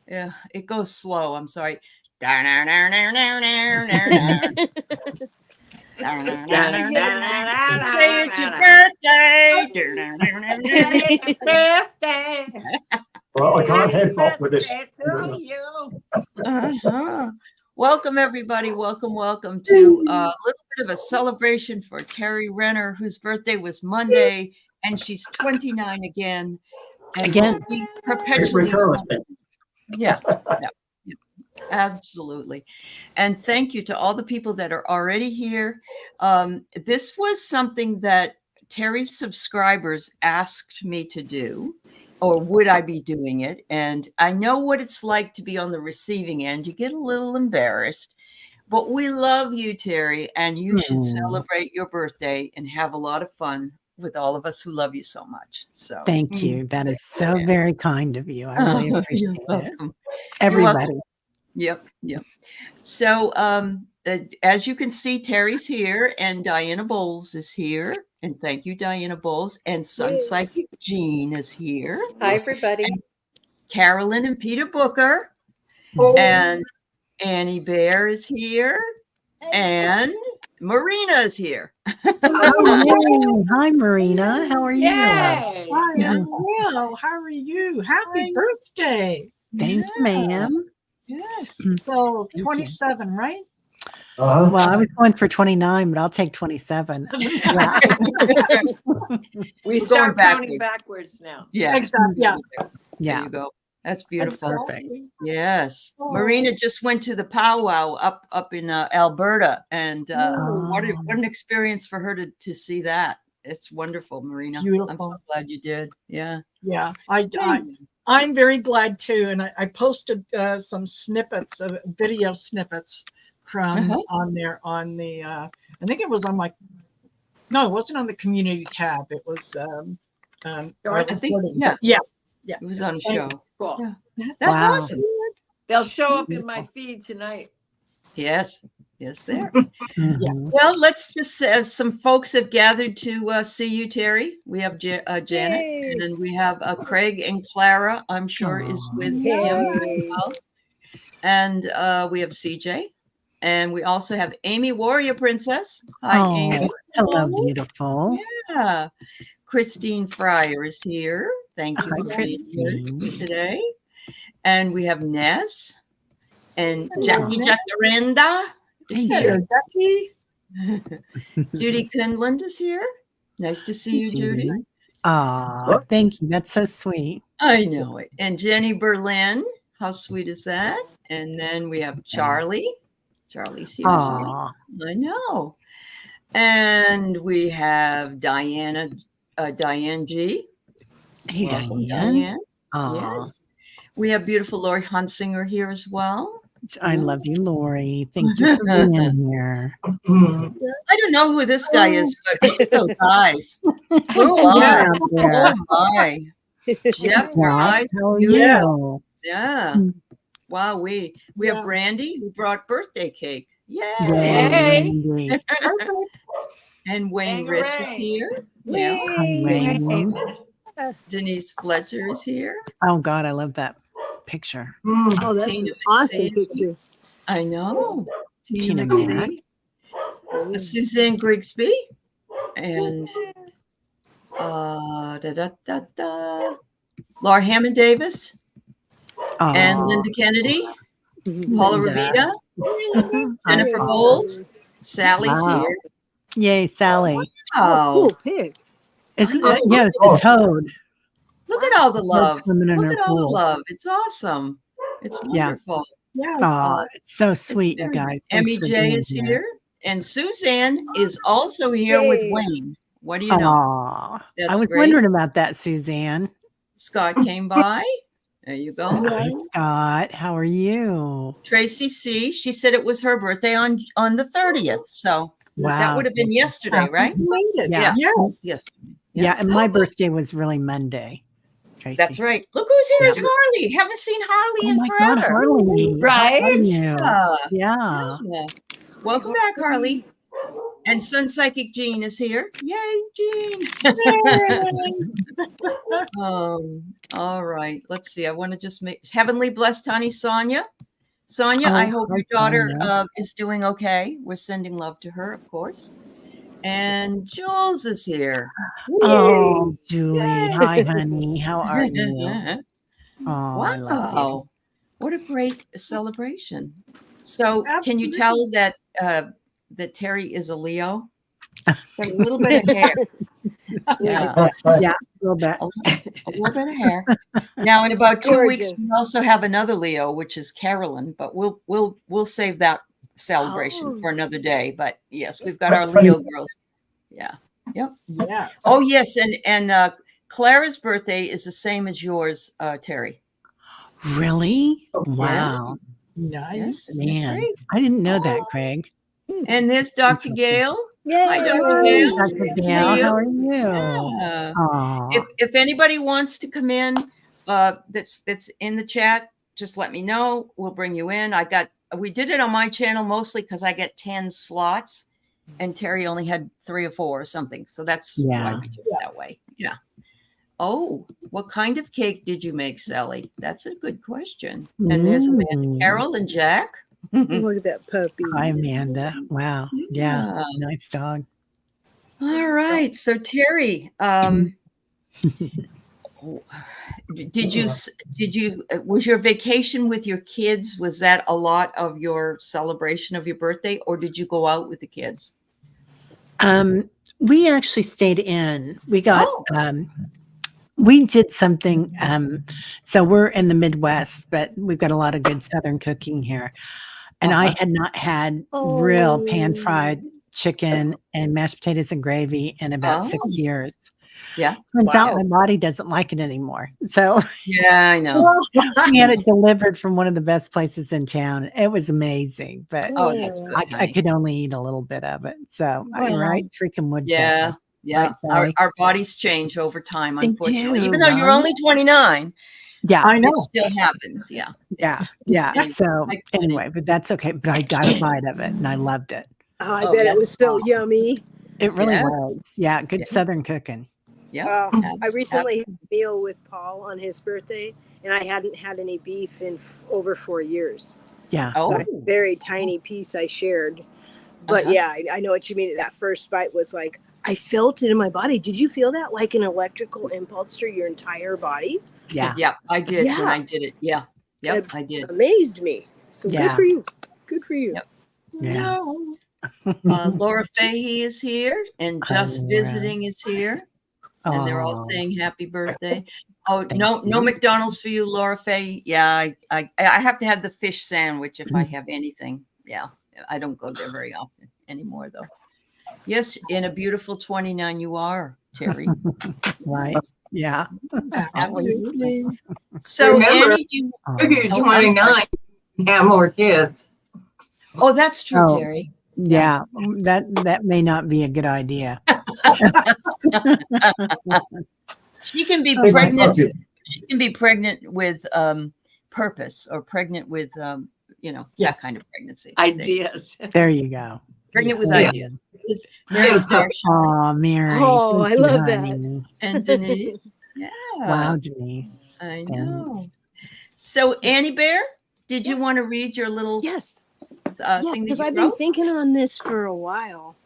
Yeah, it goes slow. I'm sorry. Say it's your birthday. Birthday. Well, I can't Happy headbutt with this. birthday to you. Uh-huh. Welcome, everybody. Welcome to a little bit of a celebration for Teri Renner, whose birthday was Monday, and she's 29 again. And Again. we perpetually. Recurring. Yeah, absolutely. And thank you to all the people that are already here. This was something that Teri's subscribers asked me to do, or would I be doing it? And I know what it's like to be on the receiving end. You get a little embarrassed, but we love you, Teri, and you should celebrate your birthday and have a lot of fun with all of us who love you so much. So Thank you. That is so very kind of you. I really appreciate it. Everybody. Yep. So as you can see, Teri's here and Diana Bowles is here. And thank you, Diana Bowles. And Sun Psychic Jean is here. Hi, everybody. And Carolyn and Peter Booker. And Annie Bear is here. And Marina is here. Hi, Marina. How are you? Yay. Hi, I'm well. How are you? Happy birthday. Thank you, ma'am. Yes. So 27, right? Well, I was going for 29, but I'll take 27. Yeah. We We're start going counting backwards now. Yeah. Exactly. Yeah. There Yeah. you go. That's That's beautiful. perfect. Yes. Marina just went to the powwow up in Alberta, and what an experience for her to see that. It's wonderful, Marina. Beautiful. I'm so glad you did. Yeah. Yeah. I'm very glad too. And I posted some snippets of video snippets from on the I think it was on no, it wasn't on the community tab. It was I think yeah. It was on a show. Cool. Yeah. That's awesome. They'll show up in my feed tonight. Yes, there. Mhm. Well, let's just some folks have gathered to see you, Teri. We have Janet, and then we have Craig and Clara, I'm sure, is with him as well. And we have CJ. And we also have Amy Warrior Princess. Hi, Amy. Hello, beautiful. Yeah. Christine Fryer is here. Thank you Hi, for being here Christine. today. And we have Ness and Jackie Jacaranda. Hey, Jackie. Judy Quinlan is here. Nice to see you, Judy. Aw, thank you. That's so sweet. I know it. And Jenny Berlin. How sweet is that? And then we have Charlie. Charlie's here as well. I know. And we have Diane G. Hey, Welcome, Diane. Yes. We have beautiful Lori Hunsinger here as well. I love you, Lori. Thank you for being here. I don't know who this guy is, but look at those eyes. Blue Yeah, eyes. there. Oh my. Jeff, your eyes. How are you? Yeah. Wow, we have Brandy who brought birthday cake. Yay. Yay. And Wayne Rich is here. Hi, Wayne. Denise Fletcher is here. Oh, God, I love that picture. Oh, that's Tina an awesome McPhee. picture. I know. Tina McPhee. Suzanne Grigsby. And Laura Hammond Davis. And Linda Kennedy. Paula Linda. Revita. Jennifer Bowles. Sally's here. Yay, Sally. Oh, Cool pig. Isn't that? Yeah, it's a toad. look at all the love. Swimming in Look her at all the pool. love. It's awesome. It's Yeah. wonderful. Yeah. Oh, it's so sweet, you guys. Thanks Emmy for J being is here. And Suzanne is also here with Yay. Wayne. What do you know? Aw, That's I was great. wondering about that, Suzanne. Scott came by. There you go. Hi, Scott. How are you? Tracy C. She said it was her birthday on the 30th. So that Wow. would have been yesterday, right? Related. Yeah. Yes. Yes. Yeah, and my birthday was really Monday. Tracy. That's right. Look who's here. It's Harley. Haven't seen Harley Oh in my forever. God, Harley. Right? How are you? Yeah. Yeah. Yeah. Welcome back, Harley. And Sun Psychic Jean is here. Yay, Jean. All right. Let's see. I want to just make Heavenly Blessed Honey Sonia. Sonia, I hope your daughter is doing okay. We're sending love to her, of course. And Jules is here. Oh, Julie. Yay. Hi, honey. How are you? Oh, wow. I love you. What a great celebration. So can you tell that that Teri is a Leo? Got a little bit of hair. Yeah. Yeah, a little bit. A little bit of hair. Now in about 2 weeks, we also have another Leo, which is Carolyn, but we'll save that celebration for another day. But yes, we've got our Leo girls. Yeah. Yep. Yeah. Oh yes, and Clara's birthday is the same as yours, Teri. Really? Wow. Nice. Yes, Man, I didn't know that, Craig. And there's Dr. Gail. Yay. Hi, Dr. Gail. Dr. Gail, how are you? Yeah. If anybody wants to come in, that's in the chat, just let me know. We'll bring you in. We did it on my channel mostly because I get 10 slots, and Teri only had 3 or 4 or something. So that's why we do it that way. Yeah. Oh, what kind of cake did you make, Sally? That's a good question. And there's Amanda, Carol, and Jack. Look at that puppy. Hi, Amanda. Wow. Yeah. Nice dog. All right. So Teri, was your vacation with your kids? Was that a lot of your celebration of your birthday, or did you go out with the kids? We actually stayed in. We got, we did something. So we're in the Midwest, but we've got a lot of good Southern cooking here. And I had not had real pan fried chicken and mashed potatoes and gravy in about 6 years. Yeah. Turns out my body doesn't like it anymore. So yeah, I know. We had it delivered from one of the best places in town. It was amazing, but that's good, I could only eat a little bit of it. So freaking wood. Yeah. Yeah. Right, our bodies change over time, They unfortunately. do, Even though you're only 29. Yeah, I know. It still happens. Yeah. Yeah. So anyway, but that's okay. But I got a bite of it and I loved it. Oh, I bet it was so yummy. It really was. Yeah, good Southern cooking. Yeah. I recently had a meal with Paul on his birthday, and I hadn't had any beef in over 4 years. Yeah. So a very tiny piece I shared. But I know what you mean. That first bite was like, I felt it in my body. Did you feel that? Like an electrical impulse through your entire body? Yeah. Yeah, I did when I did it. Yeah. Yep, I did. Amazed me. So good for you. Good for you. Yep. Yeah. Laura Fahey is here, and Just Visiting is here. And they're all saying happy birthday. Oh, no McDonald's for you, Laura Fahey. Yeah, I have to have the fish sandwich if I have anything. Yeah, I don't go there very often anymore, though. Yes, in a beautiful 29 you are, Teri. Right. Yeah. Absolutely. So, remember, Annie, if you're 29, you have more kids. Oh, that's true, Teri. Yeah, that may not be a good idea. She can be pregnant. She can be pregnant with purpose, or pregnant with that kind of pregnancy. Ideas. There you go. Pregnant with ideas. Mary Starshine. Oh, Mary. Oh, I love that. And Denise. Yeah. Wow, Denise. I know. So, Annie Bear, did you want to read your little thing that because you I've wrote? been thinking on this for a while,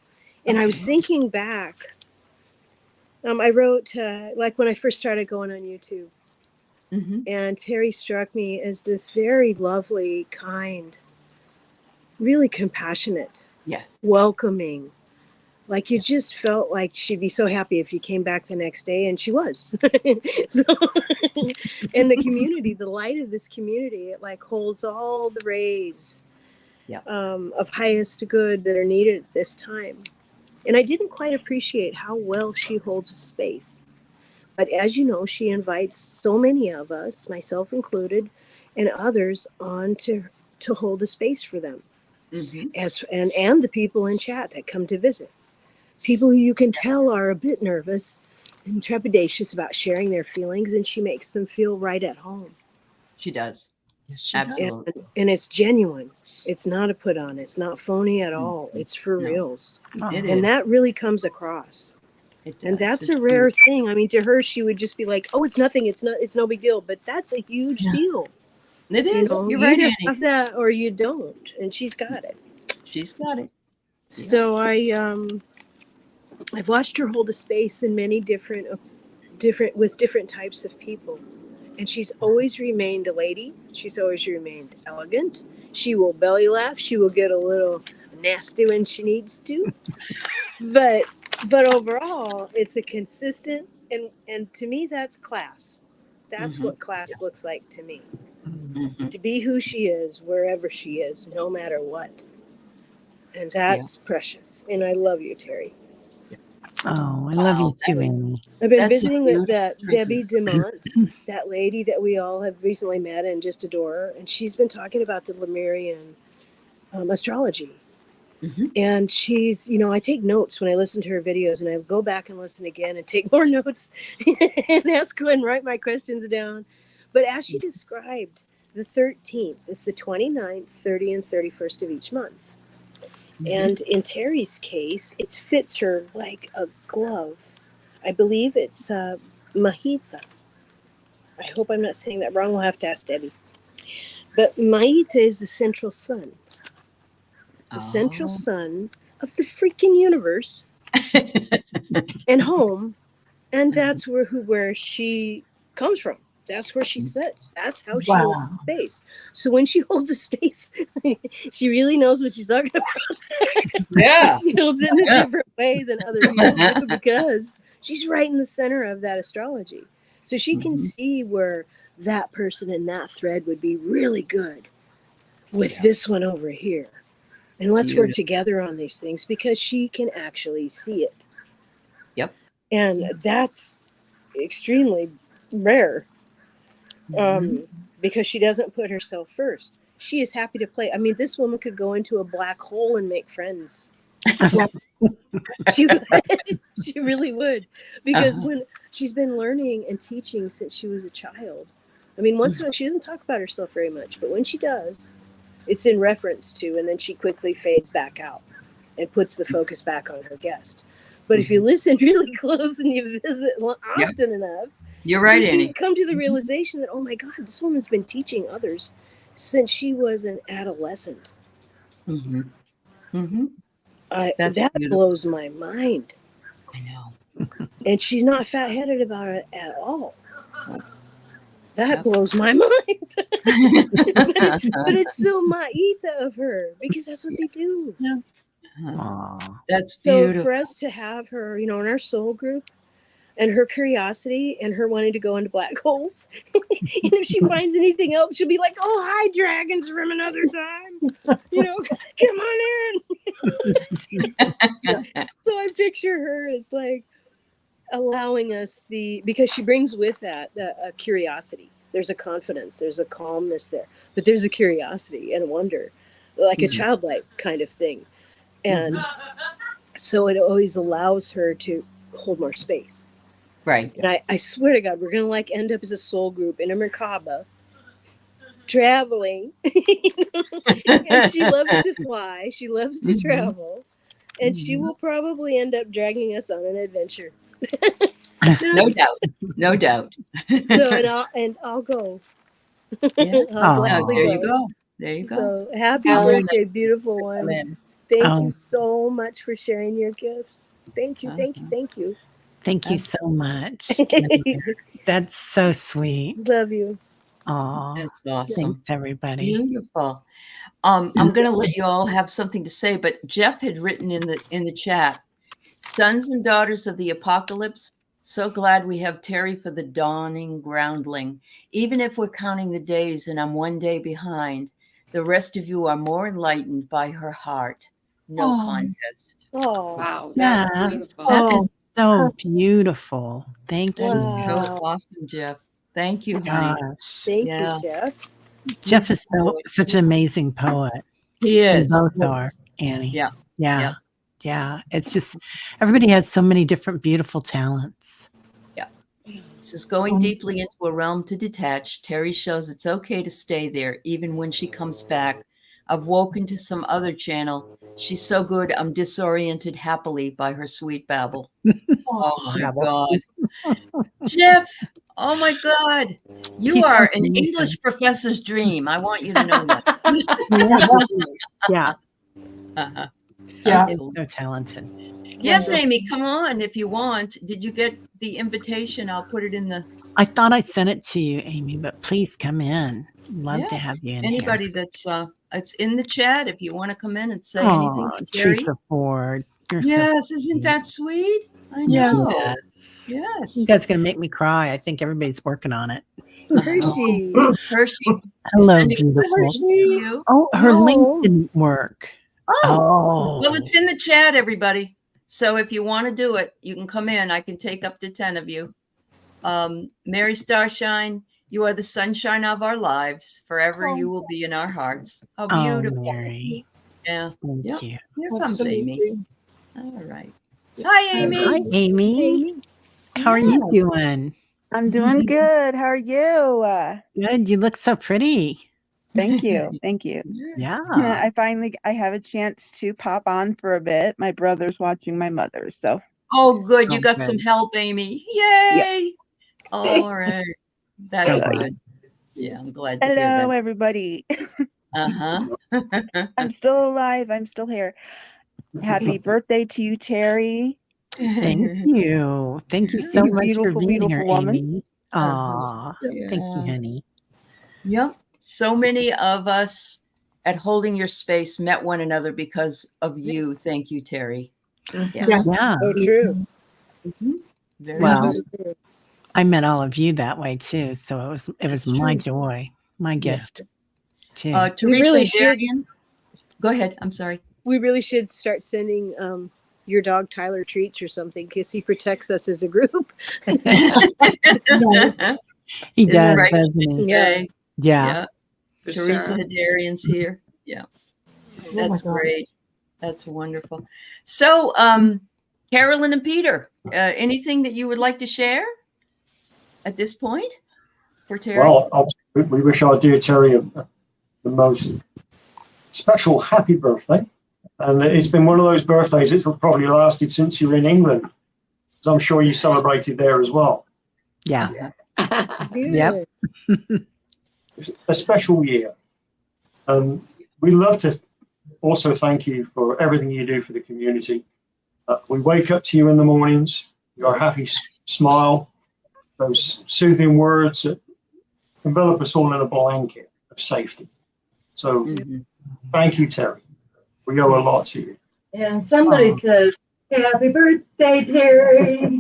and I was thinking back. I wrote like when I first started going on YouTube, and Teri struck me as this very lovely, kind, really compassionate, welcoming. Like you just felt like she'd be so happy if you came back the next day, and she was. So, and the community, the light of this community, it like holds all the rays of highest good that are needed at this time. And I didn't quite appreciate how well she holds a space. But as you know, she invites so many of us, myself included, and others on to hold a space for them. And the people in chat that come to visit. People who you can tell are a bit nervous and trepidatious about sharing their feelings, and she makes them feel right at home. She does. Yes, she does. Absolutely. And it's genuine. It's not a put on. It's not phony at all. It's for No. reals. It And is. that really comes across. It And does. that's It's a rare beautiful. thing. I mean, to her, she would just be like, "Oh, it's nothing. It's no big deal." But that's a huge Yeah. deal. It You is. know, You're you right, either Annie. have that or you don't. And she's got it. She's got it. So I've watched her hold a space in many different with different types of people. And she's always remained a lady. She's always remained elegant. She will belly laugh. She will get a little nasty when she needs to. But overall, it's a consistent and to me that's class. That's Mhm. what class looks like to me. Mhm. To be who she is, wherever she is, no matter what. And that's precious. And I love you, Terry. Oh, I love you Wow, too, Amy. I've been That's a visiting with beautiful that tribute. Debbie DeMont, that lady that we all have recently met and just adore her. And she's been talking about the Lemurian astrology. Mhm. And she's, I take notes when I listen to her videos, and I go back and listen again and take more notes and ask her and write my questions down. But as she described, the 13th is the 29th, 30th, and 31st of each month. Mhm. And in Terry's case, it fits her like a glove. I believe it's Mahita. I hope I'm not saying that wrong. We'll have to ask Debbie. But Mahita is the central sun. The central Oh. sun of the freaking universe and home. And that's where she comes from. That's where she sits. That's how she holds Wow. space. So when she holds a space, she really knows what she's talking about. Yeah. She holds it in a different way than other people do because she's right in the center of that astrology. So she can Mhm. see where that person in that thread would be really good with Yeah. this one over here. And let's work Beautiful. together on these things because she can actually see it. Yep. And that's extremely rare Mhm. because she doesn't put herself first. She is happy to play. I mean, this woman could go into a black hole and make friends. Yes. She would. She really would. Because Uh-huh. when she's been learning and teaching since she was a child. I mean, once in a while, she doesn't talk about herself very much, but when she does, it's in reference to, and then she quickly fades back out and puts the focus back on her guest. But if you listen really close and you visit Yep. often enough, You're right, you Annie. come to the realization that, oh my God, this woman's been teaching others since she was an adolescent. Mm-hmm. Mm-hmm. That's That beautiful. blows my mind. I know. And she's not fat-headed about it at all. Nope. That Yep. blows my mind. but it's so Maita of her because that's what they do. Aw. That's So beautiful. for us to have her, in our soul group and her curiosity and her wanting to go into black holes, and if she finds anything else, she'll be like, "Oh, hi, dragons from another time." Come on in. So I picture her as like allowing us because she brings with that a curiosity. There's a confidence, there's a calmness there, but there's a curiosity and a wonder, like a Mhm. childlike kind of thing. And so it always allows her to hold more space. Right. And I swear to God, we're going to end up as a soul group in a Merkaba traveling. And she loves to fly. She loves to Mhm. travel. And she Mhm. will probably end up dragging us on an adventure. No doubt. No doubt. So, I'll go. Yeah. I'll Oh, gladly there you go. go. There you go. So happy How birthday, beautiful one. Lynn. Thank Oh. you so much for sharing your gifts. Thank you, thank you, Uh-huh. thank you. Thank you so much. That's so sweet. Love you. Aw. That's awesome. Thanks, everybody. Beautiful. I'm going to let you all have something to say, but Jeff had written in the chat, sons and daughters of the apocalypse, so glad we have Teri for the dawning groundling. Even if we're counting the days and I'm one day behind, the rest of you are more enlightened by her heart. No Oh. contest. Oh, Wow, Yeah, that's beautiful. that is Oh, so beautiful. Thank That is you. so wow. awesome, Jeff. Thank you, honey. Gosh. Thank Yeah. you, Jeff. Jeff is such an amazing poet. He We is. both are, Annie. Yeah. Yeah. Yep. Yeah. It's just everybody has so many different beautiful talents. This is going deeply into a realm to detach. Teri shows it's okay to stay there, even when she comes back. I've woken to some other channel. She's so good, I'm disoriented happily by her sweet babble. Oh my Babble. God. Jeff, oh my God. You He's are so an amazing. English professor's dream. I want you to know that. Yeah, Uh-huh. Yeah. he's so talented. Yes, Amy, come on if you want. Did you get the invitation? I'll put it in the I thought I sent it to you, Amy, but please come in. Love to Yeah. have you in Anybody here. that's it's in the chat if you want to come in and say anything Oh, to Teri. Teresa Ford. You're Yes, so isn't sweet. that sweet? I Yes. know. Yes. Yes. You guys are gonna make me cry. I think everybody's working on it. Hershey. Hershey. Hello, Sending beautiful. messages to you. Oh, her No. link didn't work. Oh. Oh, Well, it's in the chat, everybody. So if you want to do it, you can come in. I can take up to 10 of you. Mary Starshine, you are the sunshine of our lives. Forever you will be in our hearts. How oh, beautiful. Mary. Yeah. Thank Yep. you. Here comes Amy. Absolutely. All right. Hi, Amy. Hi, Amy. How are you doing? I'm doing good. How are you? Good. You look so pretty. Thank you. Thank you. Yeah. I have a chance to pop on for a bit. My brother's watching my mother, so Oh, good. You Oh, got good. some help, Amy. Yay. All right. That's So good. Yeah, I'm glad to hear hello that. everybody. Uh-huh. I'm still alive. I'm still here. Happy birthday to you, Teri. Thank you. Thank you so You much for beautiful, being here, beautiful woman. Amy. Aw. Thank you, Yeah. honey. Yep. So many of us at Holding Your Space met one another because of you. Thank you, Teri. Yeah. Yes. Yeah. So true. Very Well, good. I met all of you that way too. So it was my true. joy, my gift too. Teresa really and should. Darian. Go ahead. I'm sorry. We really should start sending your dog Tyler treats or something because he protects us as a group. He Is does, right. doesn't he? Yeah. Yeah. For Teresa sure. Hadarian's here. Yeah. Oh my That's God. great. That's wonderful. So, Carolyn and Peter, anything that you would like to share at this point for Teri? Well, obviously, we wish our dear Teri the most special happy birthday. And it's been one of those birthdays it's probably lasted since you were in England. So I'm sure you celebrated there as well. Yeah. Good. Yep. It's a special year. We love to also thank you for everything you do for the community. We wake up to you in the mornings, your happy smile, those soothing words that envelop us all in a blanket of safety. So thank you, Teri. We owe a lot to you. And somebody says, happy birthday, Teri.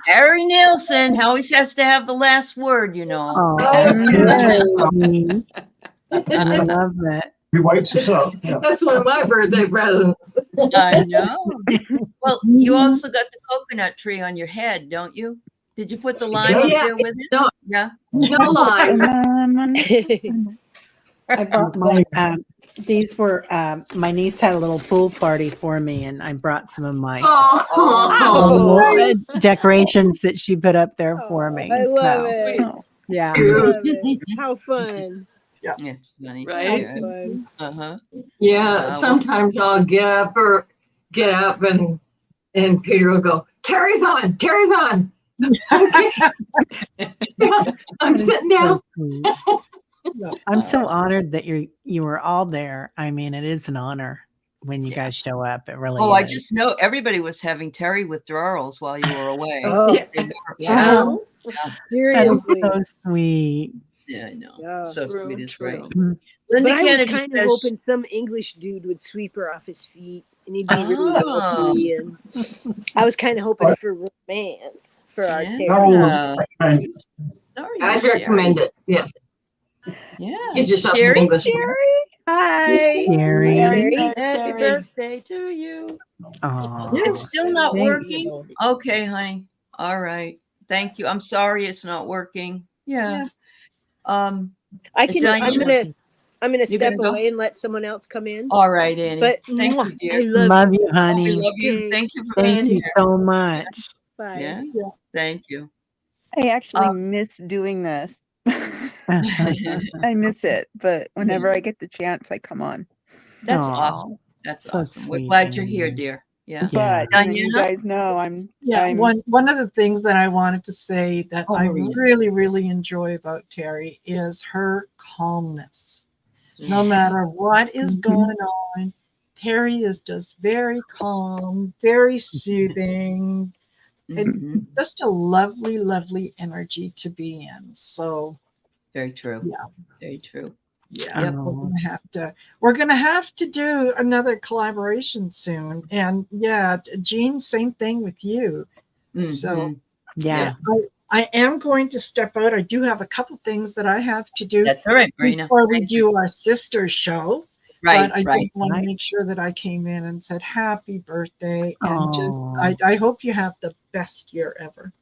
Harry Nielsen always has to have the last word, you know. Oh, Yeah. I love it. He wakes us up. Yeah. That's one of my birthday presents. I know. Well, you also got the coconut tree on your head, don't you? Did you put the lime up Yeah. there with it? No. Yeah. No lie. I brought my these were my niece had a little pool party for me and I brought some of my Oh. decorations that she put up there for me. I love So, it. yeah. I love it. How fun. It's funny. Right? That's fun. Uh-huh. Yeah, sometimes I'll get up and Peter will go, Teri's on. Okay. I'm sitting down. I'm so honored that you were all there. I mean, it is an honor when you guys show up. It really Oh, I is. just know everybody was having Teri withdrawals while you were away. Oh. They were- Yeah. That is Seriously. so sweet. Yeah, I know. Yeah. So True, sweet is true. right. Mhm. Linda But I was Kennedy kind of says- hoping some English dude would sweep her off his feet and he'd be really wealthy. And I was kind of hoping for romance for our Yeah. Terry. Carol, thank you. Sorry, I'd Sherry. recommend it. Yes. Yeah. Get yourself Sherry, an English. Hi, Gary. Sherry. Happy Sherry. birthday to you. Aw. It's still not Thank working. Okay, honey. All right. Thank you. I'm sorry it's not working. Yeah. I'm Diane, gonna You step gonna go? away and let someone else come in. all right, Annie. But Thank mwah, you, I dear. love Love you, We honey. love you. Okay. Thank you for Thank being you here. so much. Bye. Yeah. Yeah. Thank you. I actually miss doing this. I miss it, but whenever I get the chance, I come on. That's Aw, awesome. That's so awesome. We're sweet, glad you're here, Diana. dear. Yeah. Yeah. But you Diana? guys know I'm Yeah, one of the things that I wanted to say that Oh, I Maria. really, really enjoy about Teri is her calmness. No Mm. matter what is Mhm. going on, Teri is just very calm, very soothing, and Mhm. just a lovely, lovely energy to be in. So Very true. yeah, Very true. yeah, Yep. we're gonna have to do another collaboration soon. And yeah, Jean, same thing with you. So Mhm. Yeah. I am going to step out. I do have a couple things that I have to do That's all right, Marina. before we Thank you. do our sister show. Right, But I right. just want Right. to make sure that I came in and said happy birthday, and Aw. I hope you have the best year ever.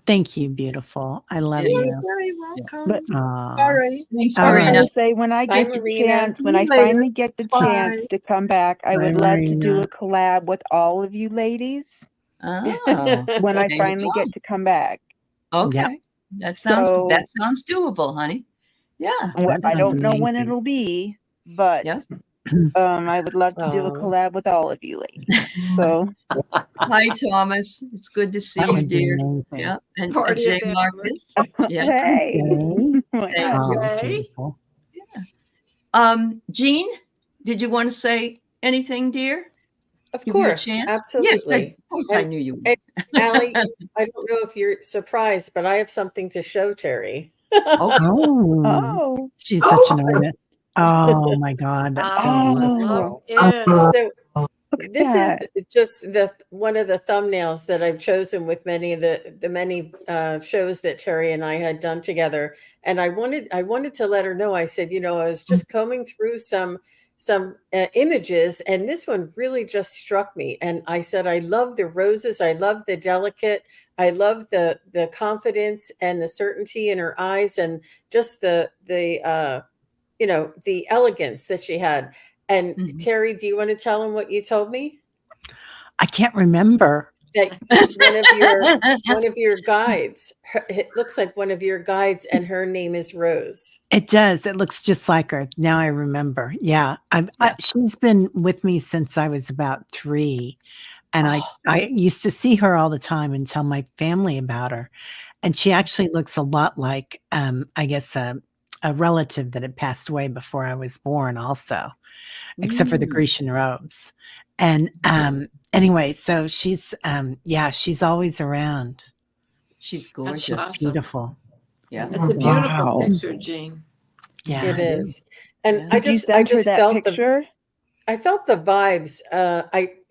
Thank you, beautiful. I love Yeah. You're you. very welcome. But Aw. All right. Thanks, All I was Marina. going right. to say when I Bye, get the Marina. chance, when See I you later. finally get the chance Bye. to come back, I Bye, would love to do Marina. a collab with all of you ladies Oh, when I there you finally go. get to come back. Okay. That So sounds doable, honey. Yeah. That I sounds don't know when amazing. it'll be, but Yeah. I would love to do a collab with all of you ladies. So Hi, Thomas. It's good to see That you, would be dear. amazing. Yeah. And Party Jay at Marcus. Yeah. hey, Okay. why Thank not? you. Oh, Jay? beautiful. Jean, did you want to say anything, dear? Of Give you a course, chance? Yes, absolutely. of course I And, knew you and would. Allie, I don't know if you're surprised, but I have something to show Terry. Okay. Oh, Oh, she's such an artist. Oh my God, that's so I wonderful. love it. So look at this is that. just the one of the thumbnails that I've chosen with many of the many shows that Terry and I had done together. And I wanted to let her know. I said, I was just combing through some images, and this one really just struck me. And I said, I love the roses. I love the delicate. I love the confidence and the certainty in her eyes, and just the the elegance that she had. And Mhm. Terry, do you want to tell him what you told me? I can't remember. That one of your guides, it looks like one of your guides, and her name is Rose. It does. It looks just like her. Now I remember. Yeah. Yeah. She's been with me since I was about 3. And I used to see her all the time and tell my family about her. And she actually looks a lot like, I guess, a relative that had passed away before I was born also, except for the Mm, Grecian robes. And anyway, so she's always around. she's That's gorgeous. She's awesome. beautiful. Yeah. It's a beautiful Wow. picture, Jean. Yeah. It it is. is. And Yeah. I Did you just send her that felt picture? I felt the vibes.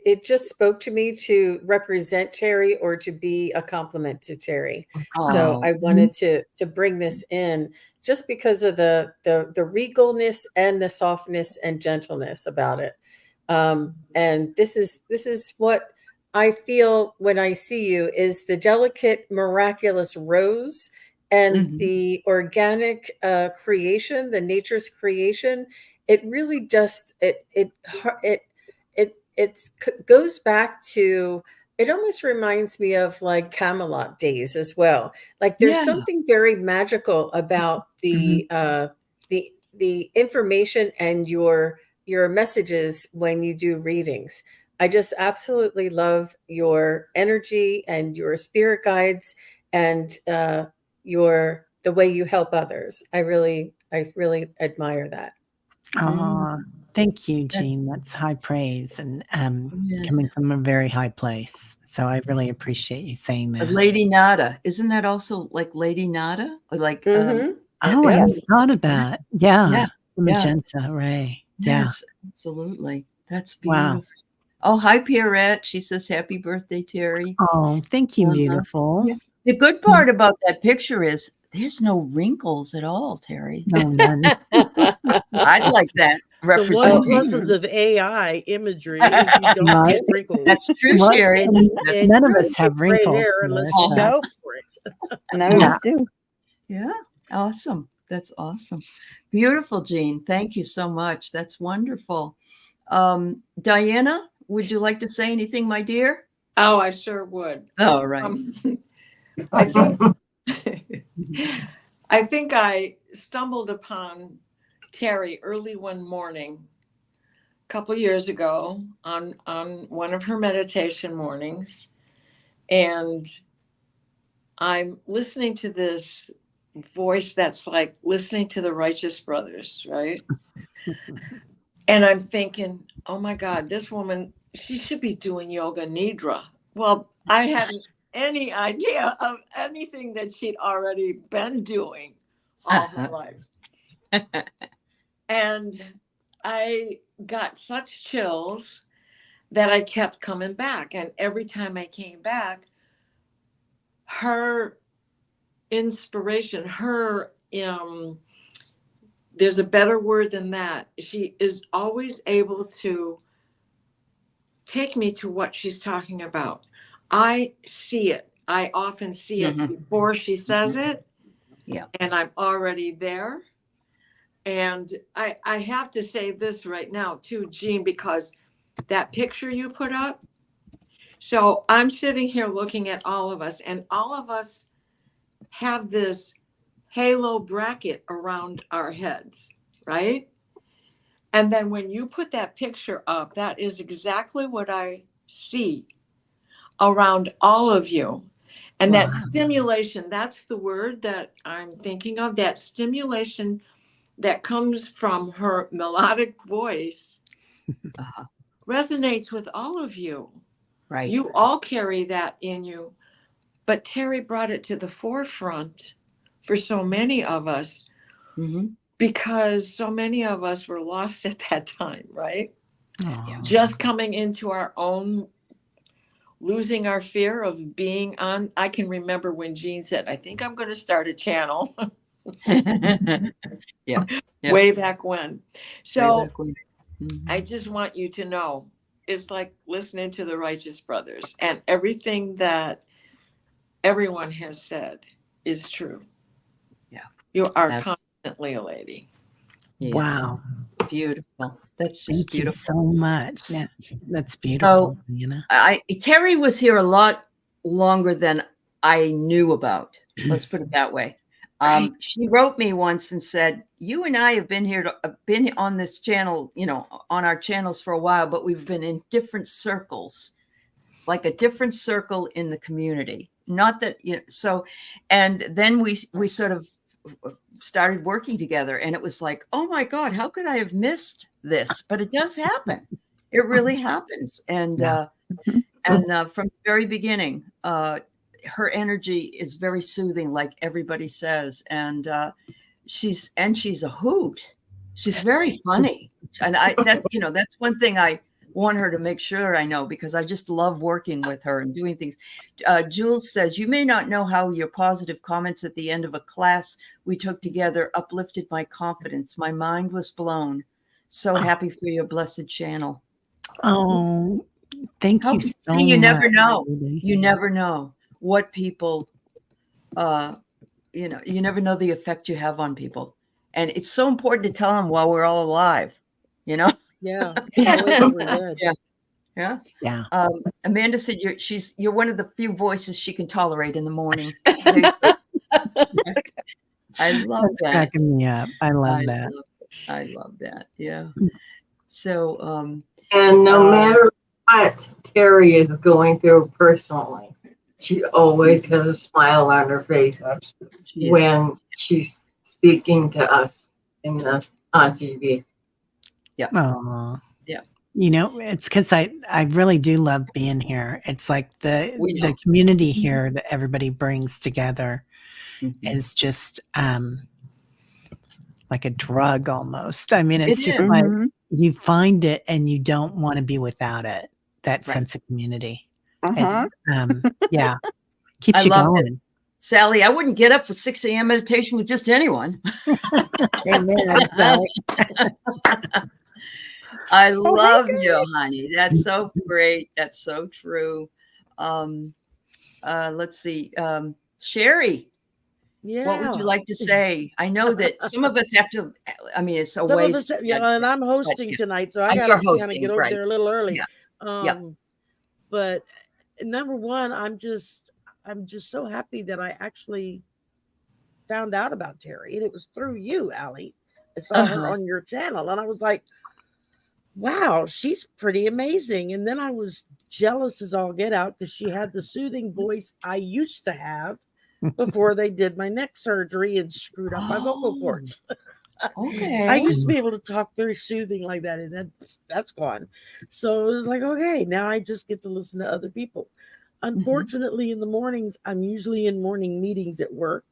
It just spoke to me to represent Terry or to be a compliment to Terry. So Oh, I wanted to bring this in just because of the regalness and the softness and gentleness about it. And this is what I feel when I see you, is the delicate, miraculous rose and Mhm. the organic creation, the nature's creation. It really just it goes back to, it almost reminds me of like Camelot days as well. Like there's Yeah. something very magical about the information and your messages when you do readings. I just absolutely love your energy and your spirit guides, and your the way you help others. I really admire that. Oh, thank you, That's Jean. That's high praise and yeah. coming from a very high place. So I really appreciate you saying that. Lady Nada. Isn't that also like Lady Nada? Or like Mm-hmm. Oh, I yeah. hadn't thought of that. Yeah. Yeah. The magenta, right. Yeah. Yes, absolutely. That's Wow. beautiful. Oh, hi, Pierrette. She says, happy birthday, Terry. Oh, thank you, Uh-huh. beautiful. Yeah. The good part about that picture is there's no wrinkles at all, Terry. No, none. I'd like that The one representation. pluses of AI imagery is you don't Right. get wrinkles. That's true, Well, Sherry. and That's And none you of don't us have get gray wrinkles. hair unless Melissa. you ask Nope. for it. None of Yeah. us do. Yeah, awesome. That's awesome. Beautiful, Jean. Thank you so much. That's wonderful. Diana, would you like to say anything, my dear? Oh, I sure would. Oh, right. I think I think I stumbled upon Teri early one morning a couple years ago on one of her meditation mornings, and I'm listening to this voice that's like listening to the Righteous Brothers, right? And I'm thinking, oh my God, this woman, she should be doing yoga nidra. Well, I hadn't any idea of anything that she'd already been doing all her life. And I got such chills that I kept coming back. And every time I came back, her inspiration, her there's a better word than that. She is always able to take me to what she's talking about. I see it. I often see it before she says it. Yeah. And I'm already there. And I have to say this right now too, Jean, because that picture you put up. So I'm sitting here looking at all of us, and all of us have this halo bracket around our heads, right? And then when you put that picture up, that is exactly what I see around all of you. And that stimulation, that's the word that I'm thinking of, that stimulation that comes from her melodic voice resonates with all of you. Right. You all carry that in you. But Teri brought it to the forefront for so many of us because so many of us were lost at that time, right? Aww. Just coming into our own, losing our fear of being on. I can remember when Jean said, I think I'm going to start a channel. Yeah. Way back when. So Way back when. I just want you to know, it's like listening to the Righteous Brothers, and everything that everyone has said is true. Yeah. You are constantly a lady. Yes. Wow. Beautiful. That's just Thank you beautiful. so much. Yeah. That's beautiful. So Teri was here a lot longer than I knew about. Let's put it that way. She wrote me once and said, you and I have been on this channel, on our channels for a while, but we've been in different circles, like a different circle in the community. Not that, and then we sort of started working together, and it was like, oh my God, how could I have missed this? But it does happen. It really happens. And, from the very beginning, her energy is very soothing, like everybody says. And she's a hoot. She's very funny. And that's one thing I want her to make sure I know, because I just love working with her and doing things. Jules says, you may not know how your positive comments at the end of a class we took together uplifted my confidence. My mind was blown. So happy for your blessed channel. Oh, thank you so much. You never know. You never know what people, you never know the effect you have on people. And it's so important to tell them while we're all alive, Yeah. Yeah. Yeah. Amanda said you're one of the few voices she can tolerate in the morning. I love that. Cracking me up. I love that. I love that. Yeah. So, and no matter what Teri is going through personally, she always has a smile on her face when she's speaking to us on TV. Yeah. Aww. Yeah. It's because I really do love being here. It's like the community here that everybody brings together is just like a drug almost. I mean, it's just like you find it and you don't want to be without it. That sense of community. Yeah. Keeps you going. This. Sally, I wouldn't get up for 6 a.m. meditation with just anyone. Amen, Sally. I love you, honey. That's so great. That's so true. Let's see. Sherry, what would you like to say? I know that some of us have to, it's a waste. And I'm hosting tonight, so I got to kind of get over there a little early. Yeah. But number one, I'm just so happy that I actually found out about Teri, and it was through you, Allie. I saw her on your channel, and I was like, wow, she's pretty amazing. And then I was jealous as all get out because she had the soothing voice I used to have before they did my neck surgery and screwed up my vocal cords. Okay. I used to be able to talk very soothing like that, and that's gone. So it was like, okay, now I just get to listen to other people. Unfortunately, in the mornings, I'm usually in morning meetings at work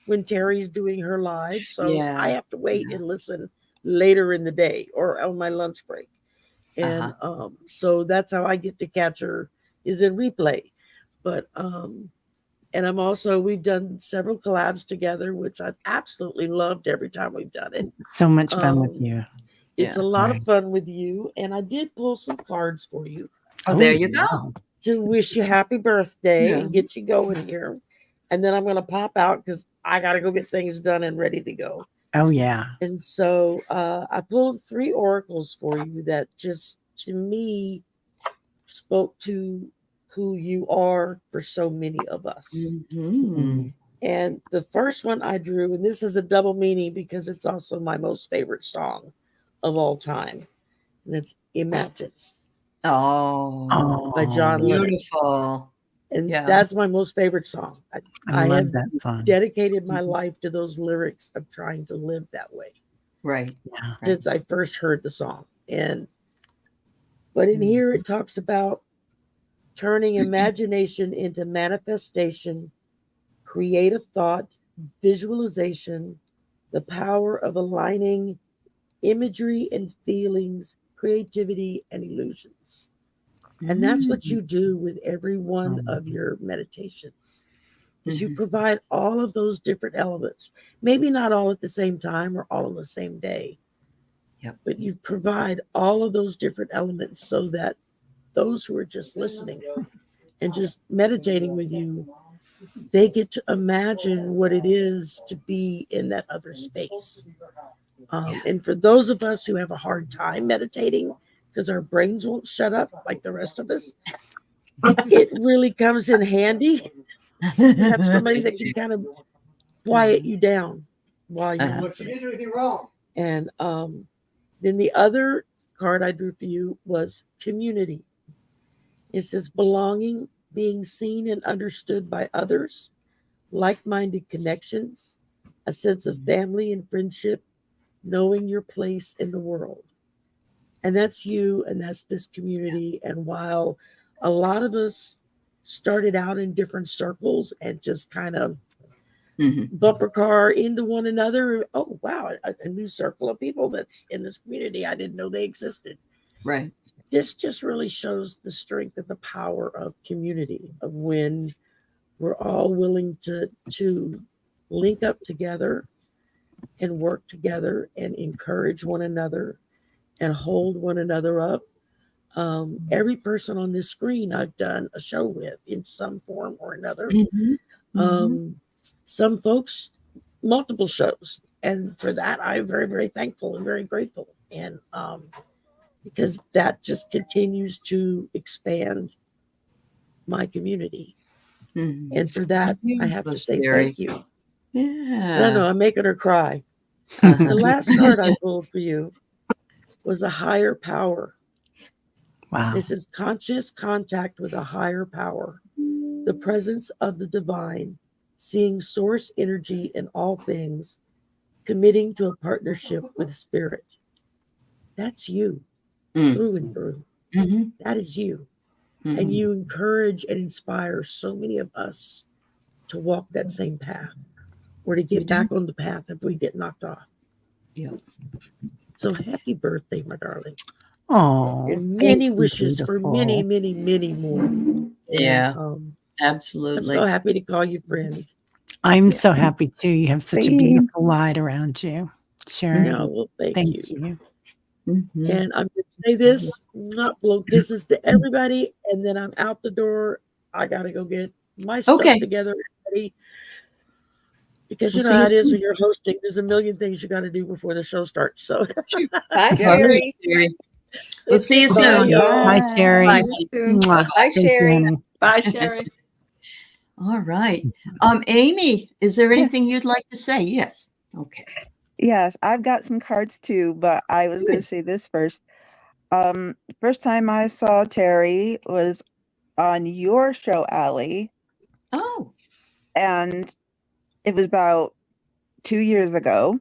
when Teri's doing her live. So I have to wait and listen later in the day or on my lunch break. And so that's how I get to catch her, is in replay. But and I'm also, we've done several collabs together, which I've absolutely loved every time we've done it. So much fun with you. It's a lot of fun with you. And I did pull some cards for you. Oh, there you go. To wish you happy birthday and get you going here. And then I'm going to pop out because I got to go get things done and ready to go. Oh, yeah. And so I pulled 3 oracles for you that just, to me, spoke to who you are for so many of us. And the first one I drew, and this is a double meaning because it's also my most favorite song of all time. And it's Imagine. By John Lennon. Beautiful. And that's my most favorite song. I love have that song. dedicated my life to those lyrics of trying to live that way. Right. Since I first heard the song. But in here it talks about turning imagination into manifestation, creative thought, visualization, the power of aligning imagery and feelings, creativity and illusions. And that's what you do with every one of your meditations. Is you provide all of those different elements, maybe not all at the same time or all on the same day, but you provide all of those different elements so that those who are just listening and just meditating with you, they get to imagine what it is to be in that other space. And for those of us who have a hard time meditating because our brains won't shut up like the rest of us, it really comes in handy to have somebody that can kind of quiet you down while you're listening. And then the other card I drew for you was community. It says belonging, being seen and understood by others, like-minded connections, a sense of family and friendship, knowing your place in the world. And that's you, and that's this community. And while a lot of us started out in different circles and just kind of bumper car into one another, oh, wow, a new circle of people that's in this community. I didn't know they existed. Right. This just really shows the strength and the power of community, of when we're all willing to link up together and work together and encourage one another and hold one another up. Every person on this screen I've done a show with in some form or another. Some folks, multiple shows. And for that, I'm very, very thankful and very grateful. And because that just continues to expand my community. And for that, I have to say thank you. Yeah. I know, I'm making her cry. The last card I pulled for you was a higher power. Wow. This is conscious contact with a higher power, the presence of the divine, seeing source energy in all things, committing to a partnership with spirit. That's you, through and through. That is you. And you encourage and inspire so many of us to walk that same path or to get back on the path if we get knocked off. So happy birthday, my darling. Oh, and many wishes for many, many, many more. Yeah, And, absolutely. I'm so happy to call you friend. I'm so happy too. You have such a beautiful light around you. Sharon, well, thank you. Mm-hmm. And I'm going to say this, not blow kisses to everybody, and then I'm out the door. I got to go get my stuff together and ready. Because you know how it is when you're hosting. There's a million things you got to do before the show starts. So, bye, Sherry. We'll see you soon. Bye, Sherry. Bye, Sherry. Bye, Sherry. All right. Amy, is there Yes. anything you'd like to say? Yes. Okay. Yes, I've got some cards too, but I was going to say this first. First time I saw Teri was on your show, Allie, Oh. and it was about 2 years ago.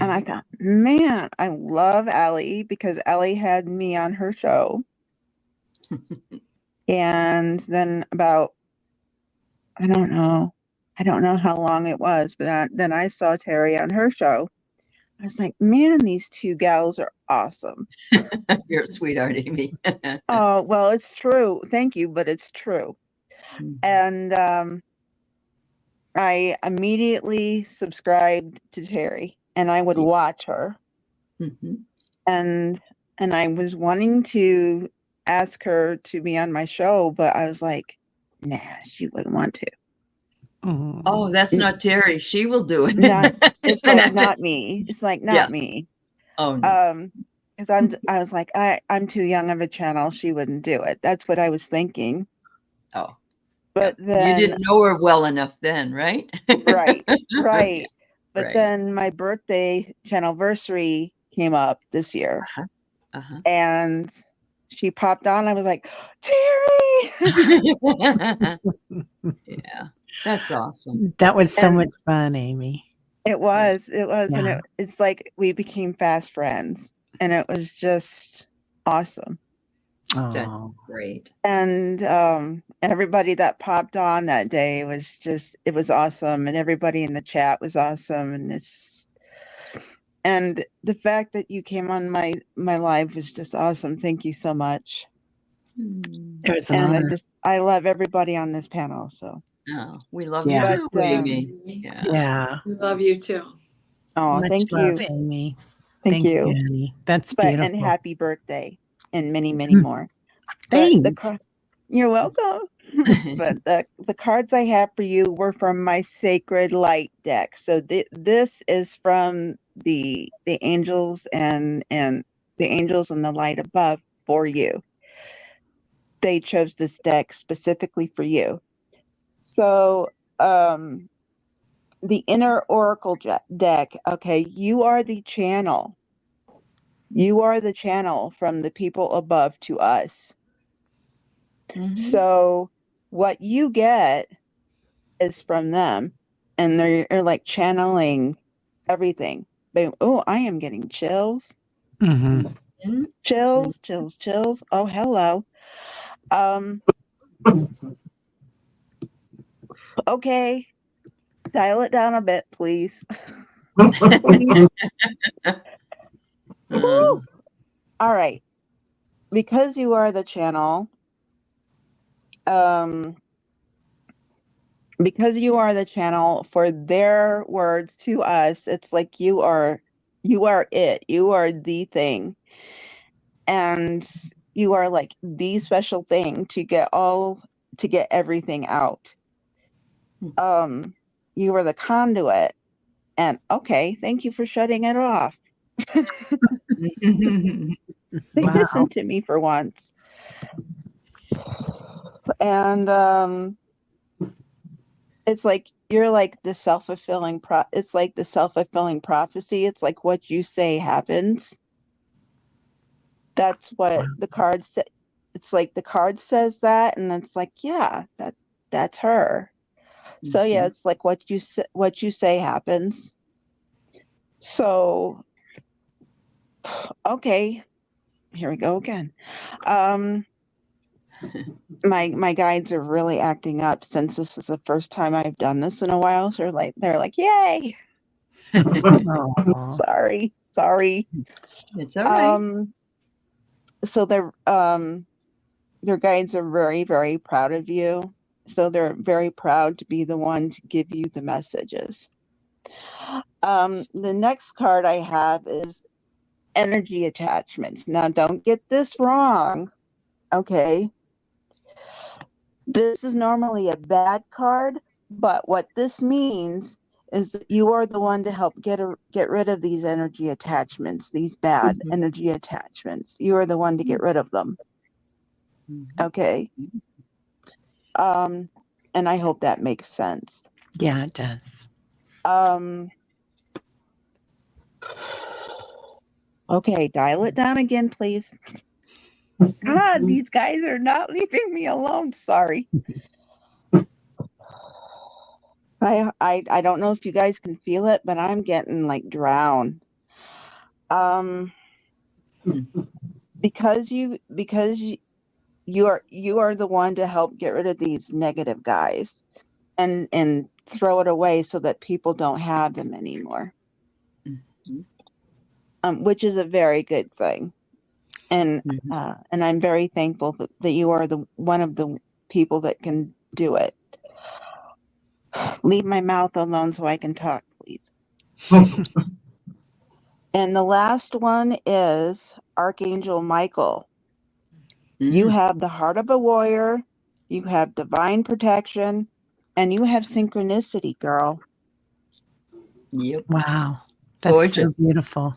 And I thought, man, I love Allie because Allie had me on her show. And then about, I don't know how long it was, but then I saw Teri on her show. I was like, man, these two gals are awesome. You're a sweetheart, Amy. Oh, well, it's true. Thank you, but it's true. And I immediately subscribed to Teri, and I would watch her. Mhm. And I was wanting to ask her to be on my show, but I was like, nah, she wouldn't want to. Oh, that's not Teri. She will do it. It's like not me. It's like not me. Oh no. Because I was like, I'm too young of a channel. She wouldn't do it. That's what I was thinking. Oh. But you then didn't know her well enough then, right? right. But Right. then my birthday channelversary came up this year. And she popped on. I was like, Teri! Yeah, that's awesome. That was so much fun, Amy. It was. Yeah. And it's like we became fast friends. And it was just awesome. That's Oh, great. And everybody that popped on that day it was awesome. And everybody in the chat was awesome. And the fact that you came on my live was just awesome. Thank you so much. it was an And honor. I love everybody on this panel. So Oh, we love Yeah. you too, Amy. Yeah. Yeah. We love you too. oh, Much thank love, you. Amy. Thank you. Annie. That's And beautiful. happy birthday and many, many more. Thanks. You're welcome. But the cards I have for you were from my Sacred Light deck. So this is from the angels and the angels and the light above for you. They chose this deck specifically for you. So the inner oracle deck, okay, you are the channel. You are the channel from the people above to us. So what you get is from them, and they're like channeling everything. Oh, I am getting chills. Chills. Oh, hello. Okay, dial it down a bit, please. All right. Because you are the channel, because you are the channel for their words to us, it's like you are it. You are the thing. And you are like the special thing to get everything out. You are the conduit. And okay, thank you for shutting it off. They listened to me for once. And it's like you're like the self-fulfilling it's like the self-fulfilling prophecy. It's like what you say happens. That's what the card said. It's like the card says that, and it's like, yeah, that's her. So yeah, it's like what you say happens. So okay, here we go again. My guides are really acting up since this is the first time I've done this in a while. So they're like, yay. Sorry. It's all right. So they're your guides are very, very proud of you. So they're very proud to be the one to give you the messages. The next card I have is energy attachments. Now, don't get this wrong. Okay. This is normally a bad card, but what this means is that you are the one to help get rid of these energy attachments, these bad energy attachments. You are the one to get rid of them. Okay. And I hope that makes sense. Yeah, it does. Okay, dial it down again, please. God, these guys are not leaving me alone. Sorry. I don't know if you guys can feel it, but I'm getting like drowned. Because you are the one to help get rid of these negative guys and throw it away so that people don't have them anymore. Which is a very good thing. And I'm very thankful that you are the one of the people that can do it. Leave my mouth alone so I can talk, please. And the last one is Archangel Michael. You have the heart of a warrior, you have divine protection, and you have synchronicity, girl. Yep. Wow. That's Gorgeous. so beautiful.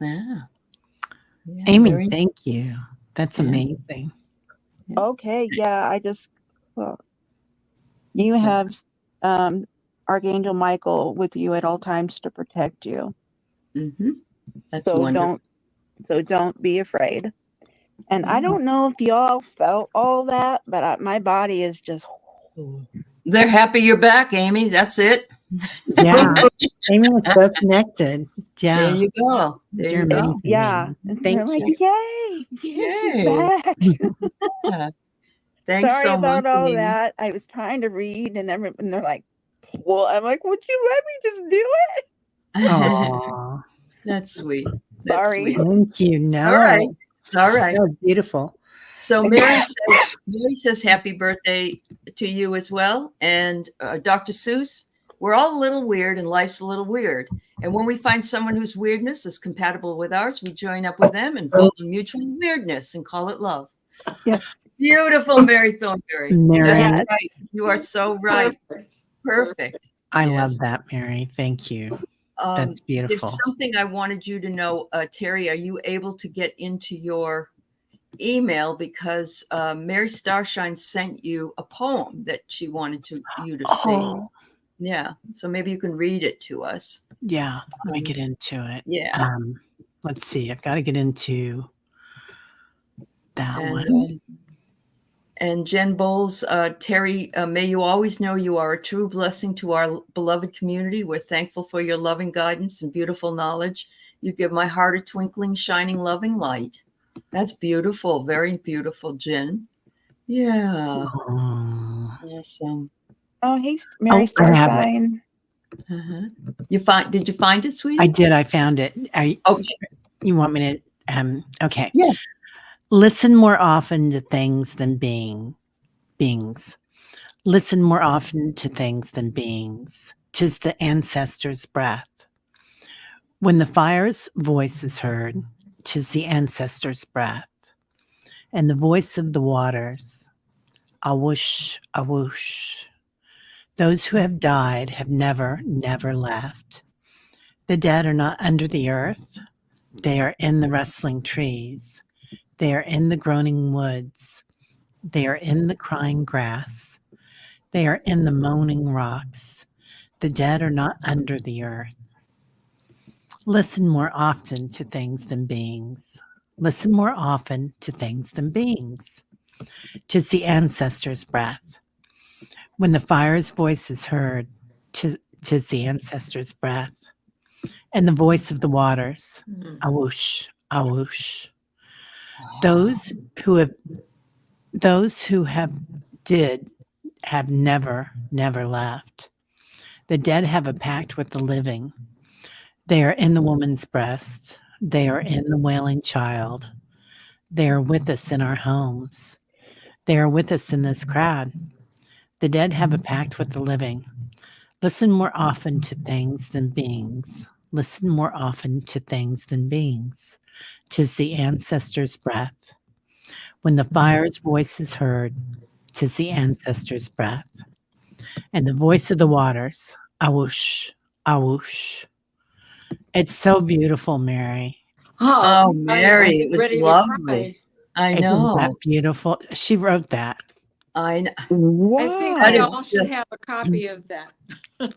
Yeah. Amy, thank you. That's amazing. Okay, yeah, you have Archangel Michael with you at all times to protect you. That's wonderful. Don't be afraid. And I don't know if y'all felt all that, but my body is just. They're happy you're back, Amy. That's it. Yeah. Amy was so connected. Yeah. There you go. There You're you go. amazing. Yeah. Amy. They're like, yay! She's back. Yeah. Thanks Sorry so about much, all Amy. that. I was trying to read, and they're like, "Well," I'm like, "Would you let me just do it?" Aww. That's sweet. That's Sorry. sweet. Thank you. No. All right. All right. That was beautiful. So Mary says happy birthday to you as well. And Dr. Seuss, we're all a little weird and life's a little weird. And when we find someone whose weirdness is compatible with ours, we join up with them and build a mutual weirdness and call it love. Yes. Beautiful, Mary Thornberry. Mary. That's right. You are so right. Perfect. I love that, Mary. Thank you. That's beautiful. There's something I wanted you to know, Teri. Are you able to get into your email, because Mary Starshine sent you a poem that she wanted you to see. Yeah, so maybe you can read it to us. Yeah, let me get into it. Yeah. Let's see. I've got to get into that one. And Jen Bowles, Teri, may you always know you are a true blessing to our beloved community. We're thankful for your loving guidance and beautiful knowledge. You give my heart a twinkling, shining, loving light. That's beautiful. Very beautiful, Jen. Yeah. Awesome. Oh, hey, Mary Starshine. Did you find it, sweetie? I did. I found it. Okay. You want me to? Okay. Yeah. Listen more often to things than beings. Listen more often to things than beings. 'Tis the ancestors' breath. When the fire's voice is heard, 'tis the ancestors' breath. And the voice of the waters, a whoosh, a whoosh. Those who have died have never, never left. The dead are not under the earth. They are in the rustling trees. They are in the groaning woods. They are in the crying grass. They are in the moaning rocks. The dead are not under the earth. Listen more often to things than beings. Listen more often to things than beings. 'Tis the ancestors' breath. When the fire's voice is heard, 'tis the ancestors' breath. And the voice of the waters, a whoosh, a whoosh. Those who have never, never left. The dead have a pact with the living. They are in the woman's breast. They are in the wailing child. They are with us in our homes. They are with us in this crowd. The dead have a pact with the living. Listen more often to things than beings. Listen more often to things than beings. 'Tis the ancestors' breath. When the fire's voice is heard, 'tis the ancestors' breath. And the voice of the waters, a whoosh, a whoosh. It's so beautiful, Mary. Oh, Mary, it was lovely. I Isn't that know. beautiful? She wrote that. I know. I think That we is all should just- have a copy of that.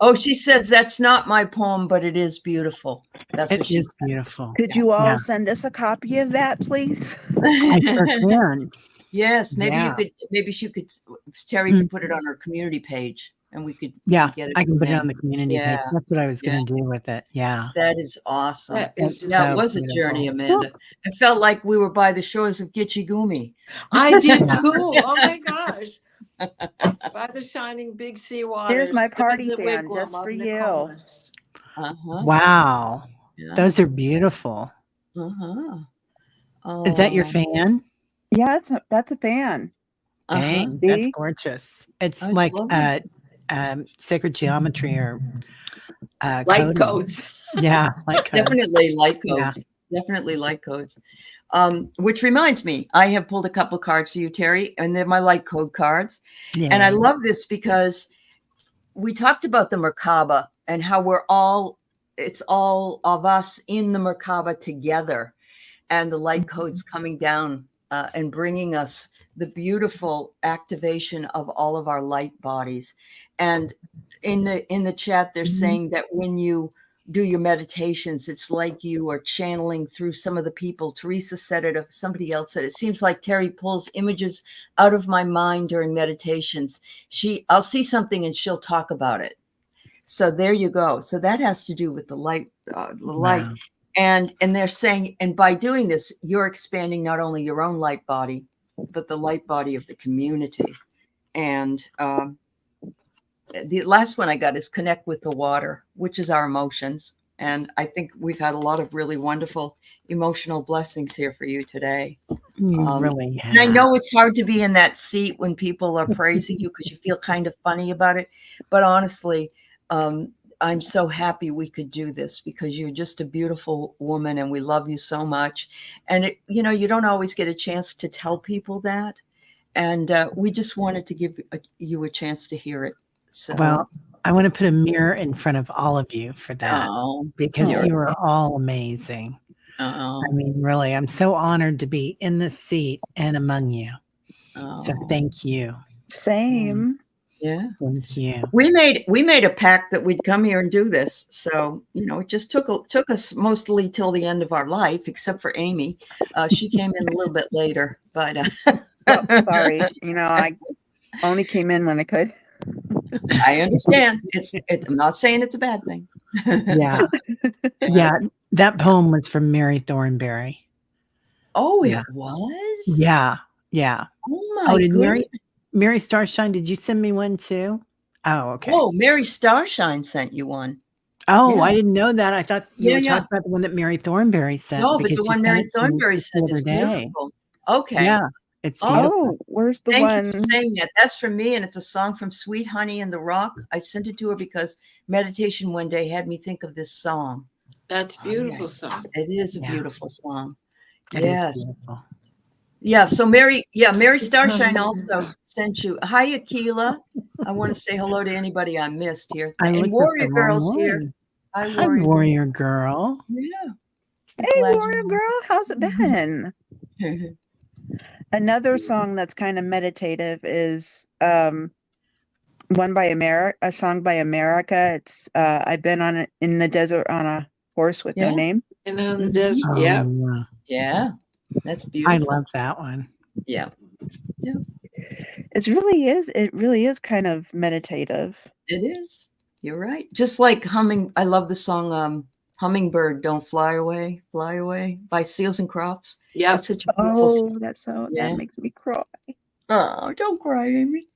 Oh, she says that's not my poem, but it is beautiful. That's what It she is beautiful. Could you all Yeah. send us a copy of that, please? I said. sure can. Yes, maybe you Yeah. could. Maybe she could. Terry could put it on her community page, and we could. Yeah, get it. I can from put it there. on the community page. Yeah. That's what I was Yeah. going to do with it. Yeah. That is awesome. That is That's Yeah, it so was a journey, beautiful. Amanda. I felt like we were by the shores of Gitche Gumi. I did Yeah. too. Oh my gosh. By the shining big sea waters. Here's my stood party the fan wigwam just of for you. Nicomas. Uh-huh. Wow. Yeah. Those are beautiful. Uh-huh. Is that your Oh, fan? Yeah, that's a fan. uh-huh. Dang, that's See? gorgeous. It's That's like lovely. sacred geometry or Light coding. codes. Yeah, like code. Definitely light Yeah. codes. Definitely light codes. Which reminds me, I have pulled a couple cards for you, Terry, and they're my light code cards. And I Yay. love this because we talked about the Merkaba and how it's all of us in the Merkaba together, and the light codes coming down and bringing us the beautiful activation of all of our light bodies. And in the chat, they're saying that when you do your meditations, it's like you are channeling through some of the people. Teresa said it, or somebody else said it. It seems like Teri pulls images out of my mind during meditations. I'll see something and she'll talk about it. So there you go. So that has to do with the light, Wow. and they're saying, and by doing this, you're expanding not only your own light body, but the light body of the community. And the last one I got is connect with the water, which is our emotions. And I think we've had a lot of really wonderful emotional blessings here for you today. You really have. And I know it's hard to be in that seat when people are praising you because you feel kind of funny about it. But honestly, I'm so happy we could do this because you're just a beautiful woman and we love you so much. And you don't always get a chance to tell people that. And we just wanted to give you a chance to hear it. So, Well, I want to put a mirror in front of all of you for that because you are all amazing. I mean, really, I'm so honored to be in this seat and among you. So thank you. Same. Yeah. Thank you. We made a pact that we'd come here and do this. So, it just took us mostly till the end of our life, except for Amy. She came in a little bit later, but Oh, sorry. I only came in when I could. I understand. I'm not saying it's a bad thing. Yeah. Yeah. That poem was from Mary Thornberry. Oh, Yeah. it was? Yeah. Yeah. Oh my did goodness. Mary Starshine, did you send me one too? Oh, okay. Oh, Mary Starshine sent you one. Oh, yeah. I didn't know that. I thought you were Yeah. talking about the one that Mary Thornberry sent. No, but because the she one sent Mary it to me Thornberry just the sent is other day. beautiful. Okay. Yeah, it's Oh, beautiful. Oh, where's the Thank one? you for saying that. That's from me, and it's a song from Sweet Honey and the Rock. I sent it to her because meditation one day had me think of this song. That's beautiful song. It is a Yeah. beautiful song. It is Yes. beautiful. Yeah. So Mary Starshine also sent you. Hi, Akila. I want to say hello to anybody I missed here. I And looked at Warrior the wrong Girl's here. one. Hi, Hi, Warrior. Warrior Girl. Yeah. Hey, Glad Warrior Girl, how's it been? Another song that's kind of meditative is one by America, a song by America. It's I've been in the desert on a horse with no Yeah. name. And on the desert. Oh, Yeah. Yeah. That's I beautiful. love that one. Yeah. It really is kind of meditative. It is. You're right. Just like humming. I love the song Hummingbird Don't Fly Away by Seals and Crofts. Yeah. It's such a beautiful song. That makes me cry. Oh, don't cry, Amy.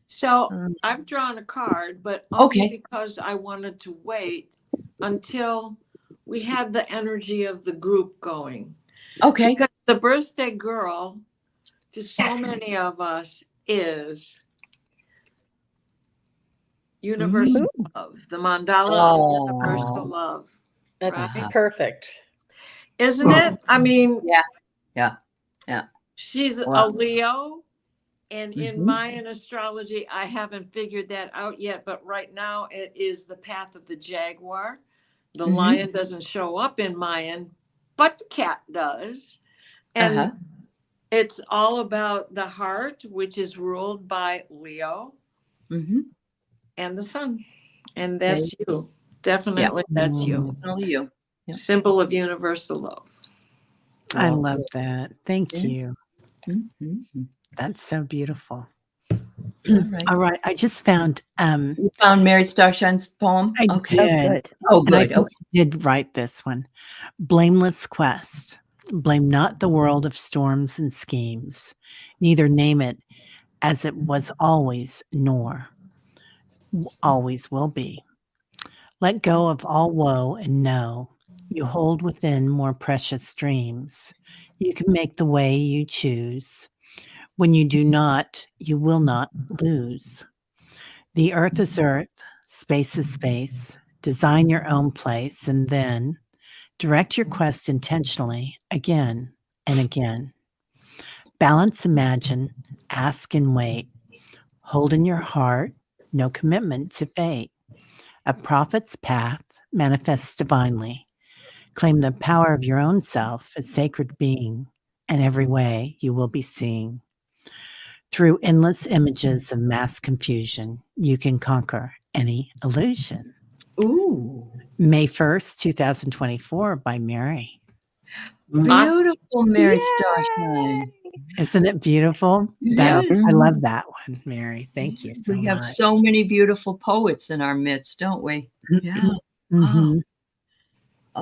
So I've drawn a card, but only Okay. because I wanted to wait until we had the energy of the group going. Okay. Because the birthday girl to so Yes. many of us is universal love, the mandala of universal love. That's Right? perfect. Isn't it? I mean, Yeah. she's Wow. a Leo. And in Mhm. Mayan astrology, I haven't figured that out yet, but right now it is the path of the jaguar. The Mhm. lion doesn't show up in Mayan, but the cat does. And it's all about the heart, which is ruled by Leo and the sun. And that's you. Definitely, that's you. Definitely you. Yeah. Symbol of universal love. I love that. Thank Yeah. you. Mhm. That's so beautiful. right. All right. I just found You found Mary Starshine's poem? I Okay. did. Good. Oh, And I good. think I did write this one. Blameless quest. Blame not the world of storms and schemes. Neither name it as it was always, nor always will be. Let go of all woe and know you hold within more precious dreams. You can make the way you choose. When you do not, you will not lose. The earth is earth, space is space. Design your own place and then direct your quest intentionally again and again. Balance, imagine, ask and wait. Hold in your heart, no commitment to fate. A prophet's path manifests divinely. Claim the power of your own self as sacred being, and every way you will be seeing. Through endless images of mass confusion, you can conquer any illusion. Ooh. May 1st, 2024 by Mary. Beautiful Mary Starshine. Isn't it beautiful? Yes. I love that one, Mary. Thank you so We have much. so many beautiful poets in our midst, don't we? Yeah. Mhm.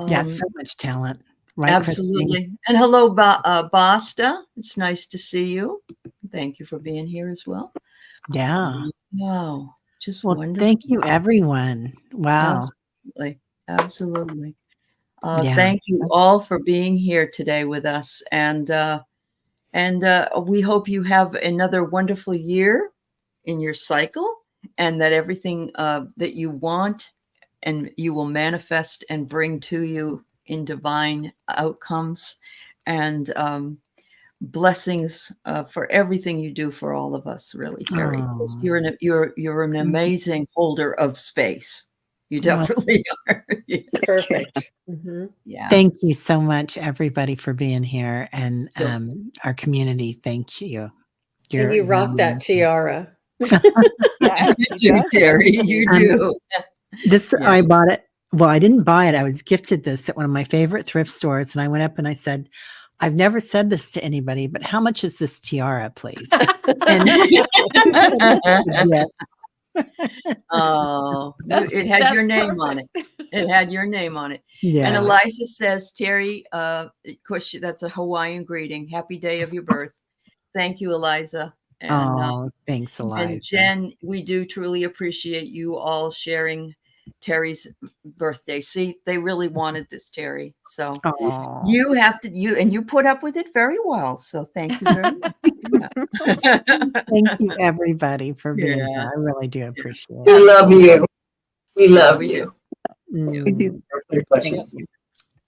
Yeah, Um, so much talent. Right, Christine? absolutely. And hello, Basta. It's nice to see you. Thank you for being here as well. Yeah. Wow. Just Well, wonderful. thank you, everyone. Wow. Absolutely. Absolutely. Yeah. Thank you all for being here today with us. And we hope you have another wonderful year in your cycle, and that everything that you want and you will manifest and bring to you in divine outcomes and blessings for everything you do for all of us, really, Teri. Oh. You're an amazing holder of space. You Well, definitely are. Yes. Perfect. Yeah. thank you so much, everybody, for being here, and Sure. our community. Thank you. And you rock that tiara. Yeah, You he do, does. Teri. You do. This Yeah. I bought it. Well, I didn't buy it. I was gifted this at one of my favorite thrift stores, and I went up and I said, "I've never said this to anybody, but how much is this tiara, please?" And yeah, Oh, it had your name on it. It had your name on it. And yeah. Eliza says, Teri, of course, that's a Hawaiian greeting. Happy day of your birth. Thank you, Eliza. And, Oh, thanks, and Eliza. Jen, we do truly appreciate you all sharing Teri's birthday. See, they really wanted this, Teri. So Oh, you have to, you put up with it very well. So thank you very much. Yeah. thank you, everybody, for being Yeah. here. I really do appreciate We it. love you. We love you. Mm, Birthday blessing. thank you.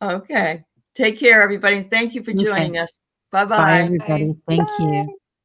Okay. Take care, everybody. Thank you for Okay. joining us. Bye-bye. Bye, everybody. Thank you.